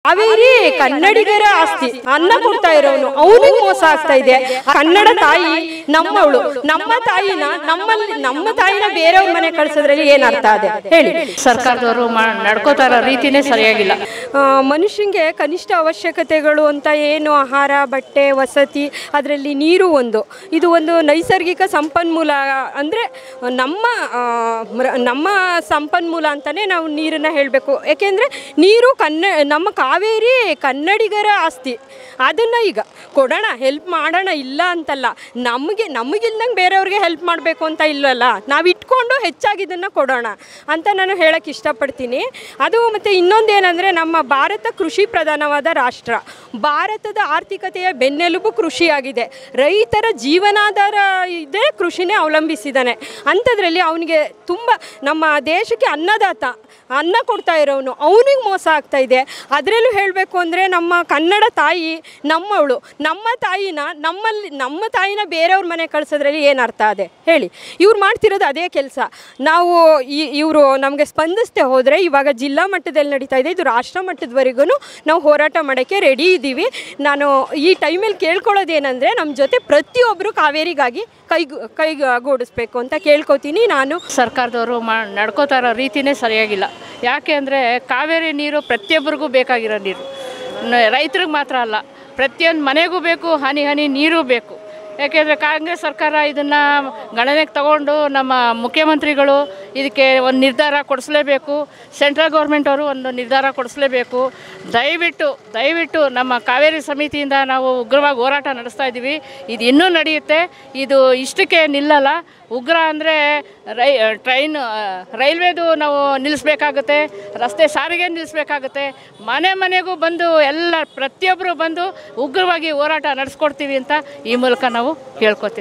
ಕಾವೇರಿ ಕನ್ನಡಿಗರ ಆಸ್ತಿ. ಅನ್ನ ಕೊಡ್ತಾ ಇರೋನು ಅವನಿಗೆ ಮೋಸ ಆಗ್ತಾ ಇದೆ. ಕನ್ನಡ ತಾಯಿ ನಮ್ಮವಳು, ನಮ್ಮ ತಾಯಿನ ನಮ್ಮ ತಾಯಿನ ಬೇರೆಯವ್ರ ಮನೆ ಕಳ್ಸೋದ್ರಲ್ಲಿ ಏನ್ ಅರ್ಥ ಅದೇ ಹೇಳಿ? ಸರ್ಕಾರದವರು ನಡ್ಕೋತಾ ಇರೋ ರೀತಿನೇ ಸರಿಯಾಗಿಲ್ಲ. ಮನುಷ್ಯಂಗೆ ಕನಿಷ್ಠ ಅವಶ್ಯಕತೆಗಳು ಅಂತ ಏನು, ಆಹಾರ, ಬಟ್ಟೆ, ವಸತಿ, ಅದರಲ್ಲಿ ನೀರು ಒಂದು. ಇದು ಒಂದು ನೈಸರ್ಗಿಕ ಸಂಪನ್ಮೂಲ. ಅಂದರೆ ನಮ್ಮ ಸಂಪನ್ಮೂಲ ಅಂತಲೇ ನಾವು ನೀರನ್ನು ಹೇಳಬೇಕು. ಯಾಕೆಂದರೆ ನೀರು ನಮ್ಮ ಕಾವೇರಿ ಕನ್ನಡಿಗರ ಆಸ್ತಿ. ಅದನ್ನು ಈಗ ಕೊಡೋಣ, ಹೆಲ್ಪ್ ಮಾಡೋಣ, ಇಲ್ಲ ಅಂತಲ್ಲ. ನಮಗಿಲ್ದಂಗೆ ಬೇರೆಯವ್ರಿಗೆ ಹೆಲ್ಪ್ ಮಾಡಬೇಕು ಅಂತ ಇಲ್ಲಲ್ಲ, ನಾವು ಇಟ್ಕೊಂಡು ಹೆಚ್ಚಾಗಿ ಇದನ್ನು ಕೊಡೋಣ ಅಂತ ನಾನು ಹೇಳೋಕ್ಕೆ ಇಷ್ಟಪಡ್ತೀನಿ. ಅದು ಮತ್ತು ಇನ್ನೊಂದೇನೆಂದರೆ, ನಮ್ಮ ಭಾರತ ಕೃಷಿ ಪ್ರಧಾನವಾದ ರಾಷ್ಟ್ರ. ಭಾರತದ ಆರ್ಥಿಕತೆಯ ಬೆನ್ನೆಲುಬು ಕೃಷಿಯಾಗಿದೆ. ರೈತರ ಜೀವನಾಧಾರ ಇದೇ ಕೃಷಿನೇ ಅವಲಂಬಿಸಿದ್ದಾನೆ. ಅಂಥದ್ರಲ್ಲಿ ಅವನಿಗೆ ತುಂಬ ನಮ್ಮ ದೇಶಕ್ಕೆ ಅನ್ನದಾತ, ಅನ್ನ ಕೊಡ್ತಾ ಇರೋನು ಅವನಿಗೆ ಮೋಸ ಆಗ್ತಾ ಇದೆ. ಅದರಲ್ಲೂ ಹೇಳಬೇಕು ಅಂದರೆ, ನಮ್ಮ ಕನ್ನಡ ತಾಯಿ ನಮ್ಮವಳು, ನಮ್ಮ ತಾಯಿನ ಬೇರೆಯವ್ರ ಮನೆ ಕಳ್ಸೋದ್ರಲ್ಲಿ ಏನು ಅರ್ಥ ಅದೇ ಹೇಳಿ? ಇವ್ರು ಮಾಡ್ತಿರೋದು ಅದೇ ಕೆಲಸ. ನಾವು ಇವರು ನಮಗೆ ಸ್ಪಂದಿಸ್ತೆ ಹೋದರೆ, ಇವಾಗ ಜಿಲ್ಲಾ ಮಟ್ಟದಲ್ಲಿ ನಡೀತಾ ಇದೆ, ಇದು ರಾಷ್ಟ್ರ ಮಟ್ಟದವರೆಗೂ ನಾವು ಹೋರಾಟ ಮಾಡೋಕ್ಕೆ ರೆಡಿ ಇದ್ದೀವಿ. ನಾನು ಈ ಟೈಮಲ್ಲಿ ಕೇಳ್ಕೊಳ್ಳೋದೇನೆಂದರೆ, ನಮ್ಮ ಜೊತೆ ಪ್ರತಿಯೊಬ್ಬರು ಕಾವೇರಿಗಾಗಿ ಕೈಗೂಡಿಸ್ಬೇಕು ಅಂತ ಕೇಳ್ಕೊತೀನಿ. ನಾನು ಸರ್ಕಾರದವರು ನಡ್ಕೋತಾ ಇರೋ ರೀತಿನೇ ಸರಿಯಾಗಿಲ್ಲ. ಯಾಕೆ ಅಂದರೆ, ಕಾವೇರಿ ನೀರು ಪ್ರತಿಯೊಬ್ಬರಿಗೂ ಬೇಕಾಗಿರೋ ನೀರು, ರೈತರಿಗೆ ಮಾತ್ರ ಅಲ್ಲ, ಪ್ರತಿಯೊಂದು ಮನೆಗೂ ಬೇಕು. ಹನಿ ಹನಿ ನೀರು ಬೇಕು. ಯಾಕೆಂದರೆ ಕಾಂಗ್ರೆಸ್ ಸರ್ಕಾರ ಇದನ್ನು ಗಣನೆಗೆ ತಗೊಂಡು ನಮ್ಮ ಮುಖ್ಯಮಂತ್ರಿಗಳು ಇದಕ್ಕೆ ಒಂದು ನಿರ್ಧಾರ ಕೊಡಿಸಲೇಬೇಕು. ಸೆಂಟ್ರಲ್ ಗೌರ್ಮೆಂಟ್ ಅವರು ಒಂದು ನಿರ್ಧಾರ ಕೊಡಿಸಲೇಬೇಕು. ದಯವಿಟ್ಟು ನಮ್ಮ ಕಾವೇರಿ ಸಮಿತಿಯಿಂದ ನಾವು ಉಗ್ರವಾಗಿ ಹೋರಾಟ ನಡೆಸ್ತಾ ಇದ್ದೀವಿ. ಇದು ಇನ್ನೂ ನಡೆಯುತ್ತೆ. ಇದು ಇಷ್ಟಕ್ಕೆ ನಿಲ್ಲಲ್ಲ. ಉಗ್ರ ಅಂದರೆ ರೈಲ್ವೇದು ನಾವು ನಿಲ್ಲಿಸ್ಬೇಕಾಗುತ್ತೆ, ರಸ್ತೆ ಸಾರಿಗೆ ನಿಲ್ಲಿಸ್ಬೇಕಾಗುತ್ತೆ, ಮನೆಗೂ ಬಂದು ಪ್ರತಿಯೊಬ್ಬರು ಬಂದು ಉಗ್ರವಾಗಿ ಹೋರಾಟ ನಡೆಸ್ಕೊಡ್ತೀವಿ ಅಂತ ಈ ಮೂಲಕ ನಾವು ಕೇಳ್ಕೊತೀವಿ.